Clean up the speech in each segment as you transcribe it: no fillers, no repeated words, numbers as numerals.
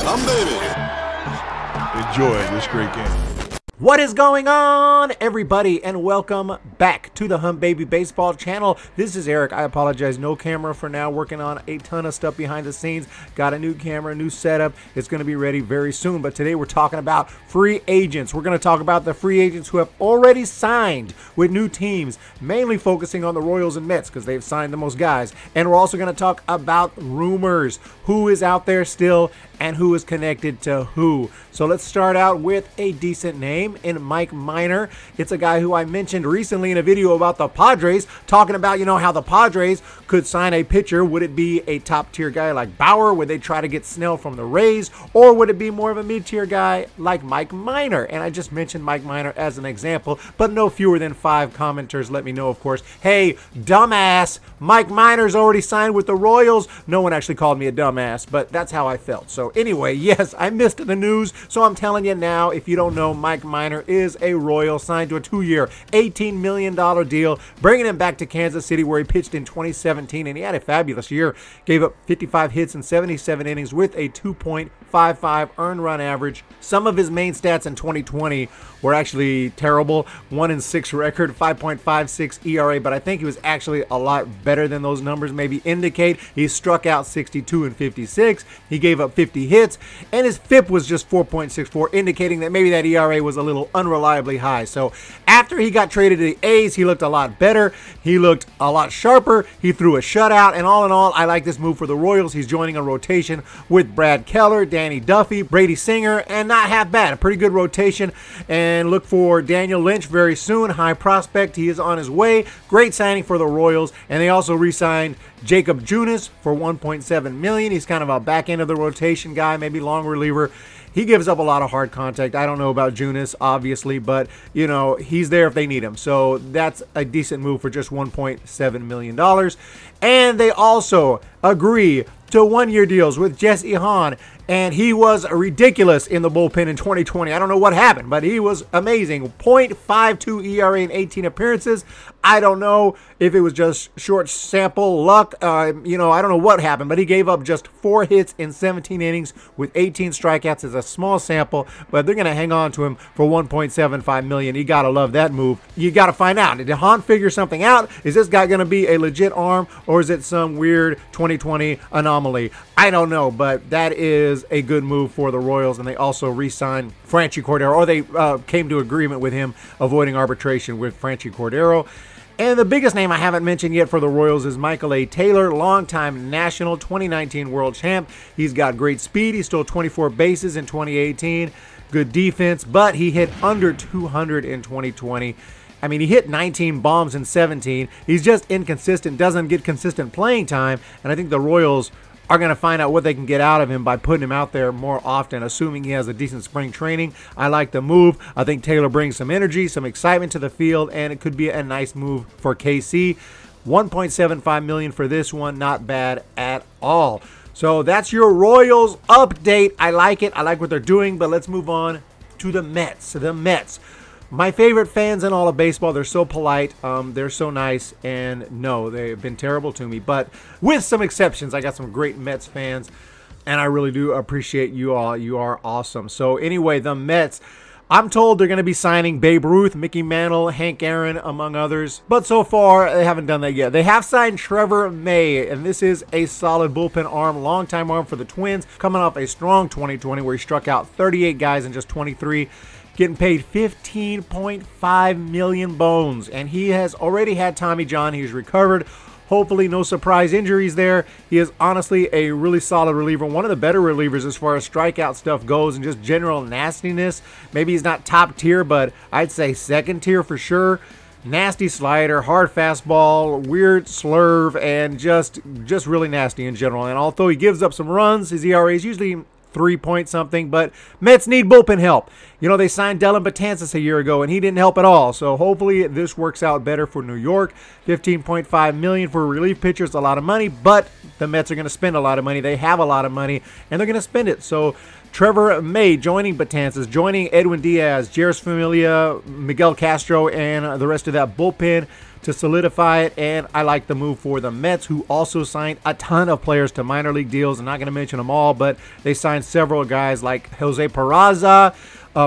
Enjoy this great game. What is going on, everybody, and welcome back to the Hump Baby Baseball channel. This is Eric. I apologize, no camera for now, working on a ton of stuff behind the scenes. Got a new camera, new setup. It's going to be ready very soon, but today we're talking about free agents. We're going to talk about the free agents who have already signed with new teams, mainly focusing on the Royals and Mets because they've signed the most guys. And we're also going to talk about rumors, who is out there still and who is connected to who. So let's start out with a decent name in Mike Minor. It's a guy who I mentioned recently in a video about the Padres, talking about, how the Padres could sign a pitcher. Would it be a top tier guy like Bauer? Would they try to get Snell from the Rays? Or would it be more of a mid-tier guy like Mike Minor? And I just mentioned Mike Minor as an example, but no fewer than 5 commenters let me know, of course, hey, dumbass, Mike Minor's already signed with the Royals. No one actually called me a dumbass, but that's how I felt. So anyway, yes, I missed the news, so I'm telling you now, if you don't know, Mike Minor is a Royal, signed to a 2-year, $18 million deal, bringing him back to Kansas City where he pitched in 2017, and he had a fabulous year. Gave up 55 hits in 77 innings with a 2.55 earned run average. Some of his main stats in 2020 were actually terrible. 1-6 record, 5.56 ERA, but I think he was actually a lot better than those numbers maybe indicate. He struck out 62 and 56. He gave up 50 hits, and his FIP was just 4.64, indicating that maybe that ERA was a little unreliably high. So after he got traded to the A's, he looked a lot better. He looked a lot sharper. He threw a shutout, and all in all, I like this move for the Royals. He's joining a rotation with Brad Keller, Danny Duffy, Brady Singer, and not half bad. A pretty good rotation. And look for Daniel Lynch very soon. High prospect. He is on his way. Great signing for the Royals. And they also re-signed Jacob Junis for $1.7 million. He's kind of a back end of the rotation guy, maybe long reliever. He gives up a lot of hard contact. I don't know about Junis, obviously, but, he's there if they need him. So that's a decent move for just $1.7 million. And they also agree to 1-year deals with Jesse Hahn, and he was ridiculous in the bullpen in 2020. I don't know what happened, but he was amazing. .52 ERA in 18 appearances. I don't know if it was just short sample luck. I don't know what happened, but he gave up just 4 hits in 17 innings with 18 strikeouts. It's a small sample, but they're going to hang on to him for $1.75 million. You got to love that move. You got to find out. Did Hahn figure something out? Is this guy going to be a legit arm, or is it some weird 2020 anomaly? I don't know, but that is a good move for the Royals, and they also re-signed Franchy Cordero, or they came to agreement with him avoiding arbitration with Franchy Cordero. And the biggest name I haven't mentioned yet for the Royals is Michael A. Taylor, longtime national 2019 world champ. He's got great speed. He stole 24 bases in 2018. Good defense, but he hit under 200 in 2020. I mean, he hit 19 bombs in 17. He's just inconsistent, doesn't get consistent playing time, and I think the Royals are going to find out what they can get out of him by putting him out there more often, assuming he has a decent spring training. I like the move. I think Taylor brings some energy, some excitement to the field, and it could be a nice move for KC. $1.75 million for this one, not bad at all. So that's your Royals update. I like it. I like what they're doing, but let's move on to the Mets. The Mets. My favorite fans in all of baseball. They're so polite. They're so nice. And no, they've been terrible to me. But with some exceptions, I got some great Mets fans. And I really do appreciate you all. You are awesome. So anyway, the Mets. I'm told they're going to be signing Babe Ruth, Mickey Mantle, Hank Aaron, among others. But so far, they haven't done that yet. They have signed Trevor May, and this is a solid bullpen arm, longtime arm for the Twins, coming off a strong 2020 where he struck out 38 guys in just 23. Getting paid $15.5 million bones, and he has already had Tommy John. He's recovered. Hopefully no surprise injuries there. He is honestly a really solid reliever, one of the better relievers as far as strikeout stuff goes and just general nastiness. Maybe he's not top tier, but I'd say second tier for sure. Nasty slider, hard fastball, weird slurve, and just really nasty in general. And although he gives up some runs, his ERA is usually 3 something, but Mets need bullpen help. They signed Dellin Betances a year ago, and he didn't help at all. So hopefully this works out better for New York. $15.5 million for a relief pitcher is a lot of money, but the Mets are going to spend a lot of money. They have a lot of money, and they're going to spend it. So Trevor May joining Betances, joining Edwin Diaz, Jeurys Familia, Miguel Castro, and the rest of that bullpen. to solidify it, and I like the move for the Mets, who also signed a ton of players to minor league deals. I'm not going to mention them all, but they signed several guys like Jose Peraza,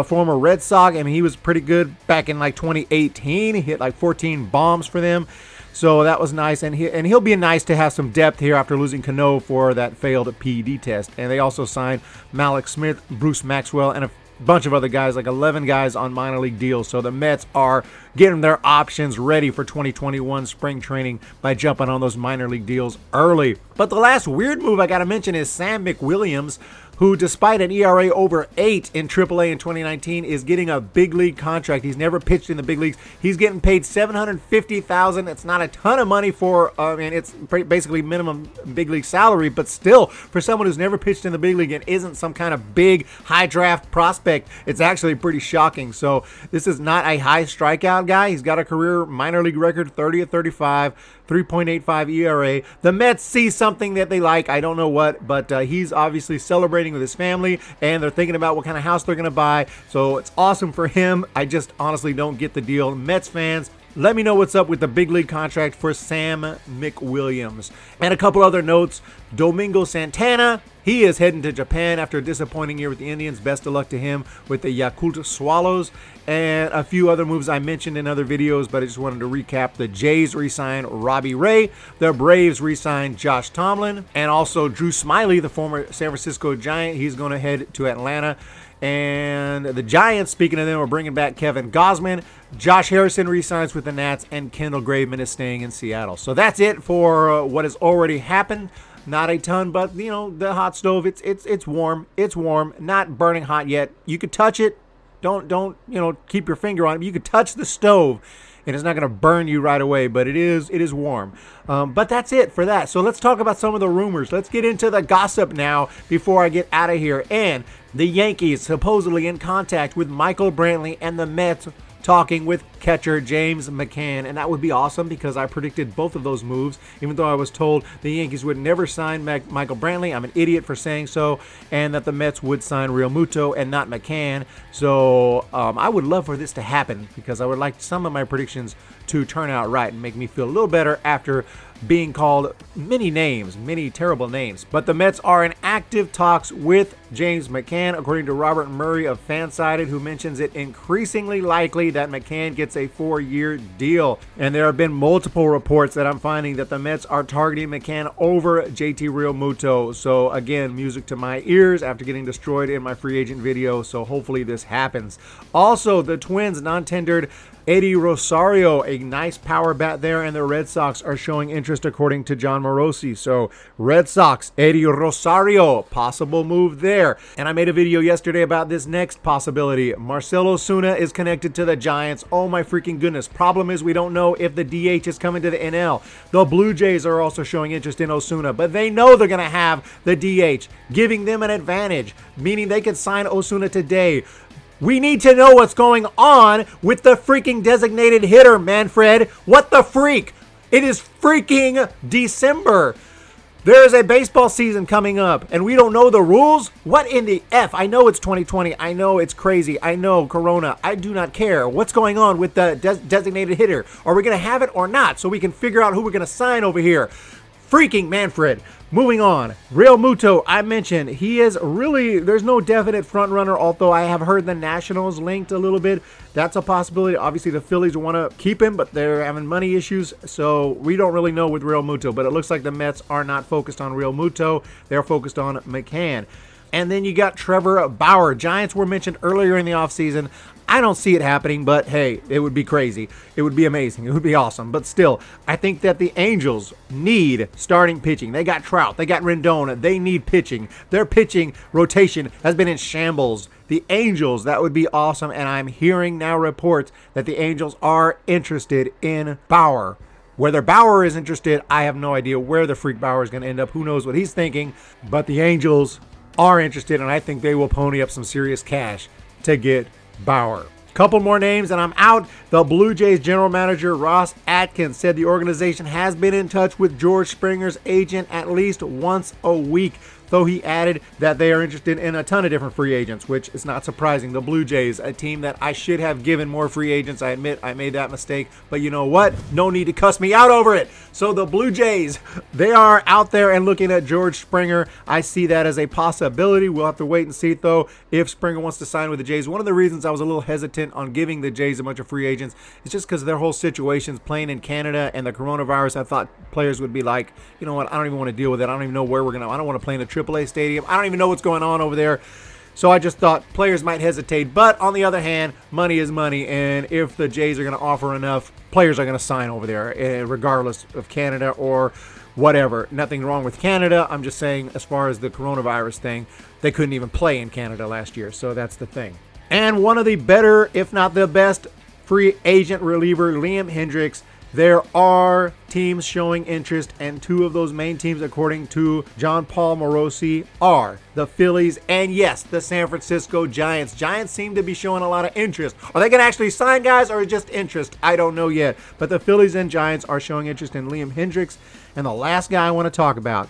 former Red Sox. I mean, he was pretty good back in like 2018. He hit like 14 bombs for them. So that was nice, and he'll be nice to have some depth here after losing Cano for that failed PED test. And they also signed Malik Smith, Bruce Maxwell, and a bunch of other guys, like 11 guys on minor league deals. So the Mets are getting their options ready for 2021 spring training by jumping on those minor league deals early. But the last weird move I got to mention is Sam McWilliams, who, despite an ERA over 8 in AAA in 2019, is getting a big league contract. He's never pitched in the big leagues. He's getting paid $750,000. It's not a ton of money for, it's basically minimum big league salary, but still, for someone who's never pitched in the big league and isn't some kind of big high draft prospect, it's actually pretty shocking. So this is not a high strikeout guy. He's got a career minor league record, 30-35. 3.85 ERA. The Mets see something that they like. I don't know what, but he's obviously celebrating with his family, and they're thinking about what kind of house they're going to buy. So it's awesome for him. I just honestly don't get the deal. Mets fans, let me know what's up with the big league contract for Sam McWilliams. And a couple other notes. Domingo Santana, he is heading to Japan after a disappointing year with the Indians. Best of luck to him with the Yakult Swallows. And a few other moves I mentioned in other videos, but I just wanted to recap. The Jays re-signed Robbie Ray. The Braves re-signed Josh Tomlin. And also Drew Smyly, the former San Francisco Giant. He's going to head to Atlanta. And the Giants, speaking of them, are bringing back Kevin Gausman. Josh Harrison re-signs with the Nats, and Kendall Graveman is staying in Seattle. So that's it for what has already happened. Not a ton, but you know, the hot stove, it's warm. It's warm, not burning hot yet. You could touch it. Don't keep your finger on it. You could touch the stove, and it's not going to burn you right away, but it is warm. But that's it for that. So let's talk about some of the rumors. Let's get into the gossip now before I get out of here. And the Yankees supposedly in contact with Michael Brantley, and the Mets talking with catcher James McCann, and that would be awesome because I predicted both of those moves, even though I was told the Yankees would never sign Michael Brantley. I'm an idiot for saying so, and that the Mets would sign Realmuto and not McCann. So I would love for this to happen because I would like some of my predictions to turn out right and make me feel a little better after being called many names, many terrible names. But the Mets are in active talks with James McCann, according to Robert Murray of Fansided, who mentions it increasingly likely that McCann gets a 4-year deal. And there have been multiple reports that I'm finding that the Mets are targeting McCann over J.T. Realmuto. So again, music to my ears after getting destroyed in my free agent video. So hopefully this happens. Also, the Twins non-tendered Eddie Rosario, a nice power bat there, and the Red Sox are showing interest according to John Morosi. So Red Sox, Eddie Rosario, possible move there. And I made a video yesterday about this next possibility. Marcelo Suna is connected to the Giants. Oh my freaking goodness. Problem is we don't know if the DH is coming to the NL. The Blue Jays are also showing interest in Osuna, but they know they're going to have the DH, giving them an advantage, meaning they could sign Osuna today. We need to know what's going on with the freaking designated hitter, Manfred. What the freak? It is freaking December. There is a baseball season coming up, and we don't know the rules? What in the F? I know it's 2020. I know it's crazy. I know Corona. I do not care. What's going on with the designated hitter? Are we going to have it or not so we can figure out who we're going to sign over here? Freaking Manfred. Moving on, Realmuto, I mentioned, he is really, there's no definite front runner, although I have heard the Nationals linked a little bit. That's a possibility. Obviously, the Phillies want to keep him, but they're having money issues, so we don't really know with Realmuto, but it looks like the Mets are not focused on Realmuto. They're focused on McCann. And then you got Trevor Bauer. Giants were mentioned earlier in the offseason. I don't see it happening, but hey, it would be crazy. It would be amazing. It would be awesome. But still, I think that the Angels need starting pitching. They got Trout. They got Rendon. They need pitching. Their pitching rotation has been in shambles. The Angels, that would be awesome. And I'm hearing now reports that the Angels are interested in Bauer. Whether Bauer is interested, I have no idea where the freak Bauer is going to end up. Who knows what he's thinking. But the Angels are interested, and I think they will pony up some serious cash to get Bauer. Couple more names and I'm out. The Blue Jays general manager Ross Atkins said the organization has been in touch with George Springer's agent at least once a week. though he added that they are interested in a ton of different free agents, which is not surprising. The Blue Jays, a team that I should have given more free agents. I admit I made that mistake, but you know what? No need to cuss me out over it. So the Blue Jays, they are out there and looking at George Springer. I see that as a possibility. We'll have to wait and see, though, if Springer wants to sign with the Jays. One of the reasons I was a little hesitant on giving the Jays a bunch of free agents is just because of their whole situations playing in Canada and the coronavirus. I thought players would be like, you know what, I don't even want to deal with it. I don't even know where we're going to, I don't want to play in a AAA stadium. I don't even know what's going on over there. So I just thought players might hesitate. But on the other hand, money is money. And if the Jays are going to offer enough, players are going to sign over there, regardless of Canada or whatever. Nothing wrong with Canada. I'm just saying, as far as the coronavirus thing, they couldn't even play in Canada last year. So that's the thing. And one of the better, if not the best, free agent reliever, Liam Hendricks. There are teams showing interest, and two of those main teams, according to John Paul Morosi, are the Phillies and, yes, the San Francisco Giants. Giants seem to be showing a lot of interest. Are they going to actually sign guys or just interest? I don't know yet. But the Phillies and Giants are showing interest in Liam Hendricks. And the last guy I want to talk about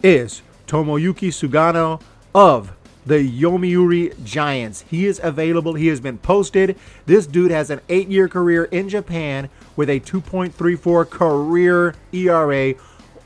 is Tomoyuki Sugano of the Yomiuri Giants. He is available. He has been posted. This dude has an 8-year career in Japan with a 2.34 career ERA,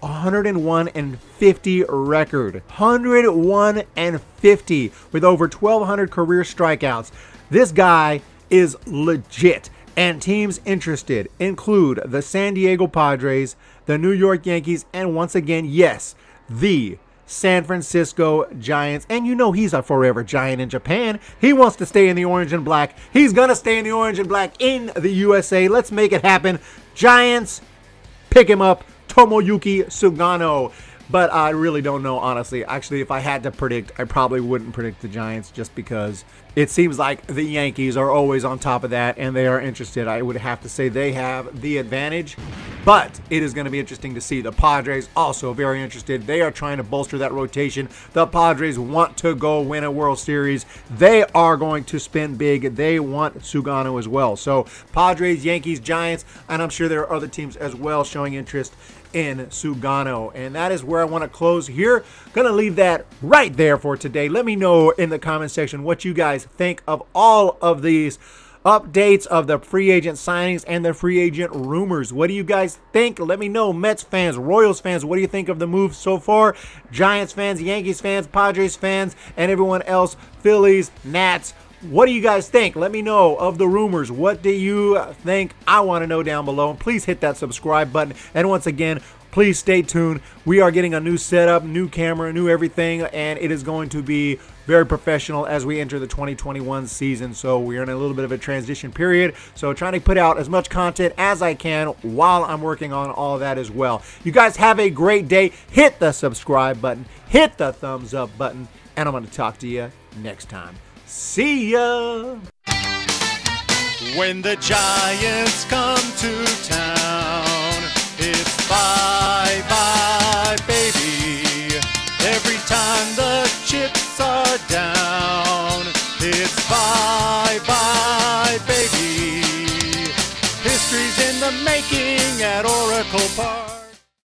101-50 record. 101-50 with over 1,200 career strikeouts. This guy is legit. And teams interested include the San Diego Padres, the New York Yankees, and once again, yes, the San Francisco Giants. And you know he's a forever Giant in Japan. He wants to stay in the orange and black. He's going to stay in the orange and black in the USA. Let's make it happen. Giants, pick him up. Tomoyuki Sugano. But I really don't know, honestly. Actually, if I had to predict, I probably wouldn't predict the Giants just because it seems like the Yankees are always on top of that and they are interested. I would have to say they have the advantage, but it is going to be interesting to see. The Padres also very interested. They are trying to bolster that rotation. The Padres want to go win a World Series. They are going to spend big. They want Sugano as well. So Padres, Yankees, Giants, and I'm sure there are other teams as well showing interest in Sugano. And that is where I want to close here. Gonna leave that right there for today. Let me know in the comment section what you guys think of all of these updates of the free agent signings and the free agent rumors. What do you guys think? Let me know. Mets fans, Royals fans, what do you think of the move so far? Giants fans, Yankees fans, Padres fans, and everyone else, Phillies, Nats. What do you guys think? Let me know of the rumors. What do you think? I want to know down below. And please hit that subscribe button. And once again, please stay tuned. We are getting a new setup, new camera, new everything, and it is going to be very professional as we enter the 2021 season. So we're in a little bit of a transition period. So trying to put out as much content as I can while I'm working on all of that as well. You guys have a great day. Hit the subscribe button. Hit the thumbs up button. And I'm going to talk to you next time. See ya! When the Giants come to town, it's bye-bye, baby. Every time the chips are down, it's bye-bye, baby. History's in the making at Oracle Park.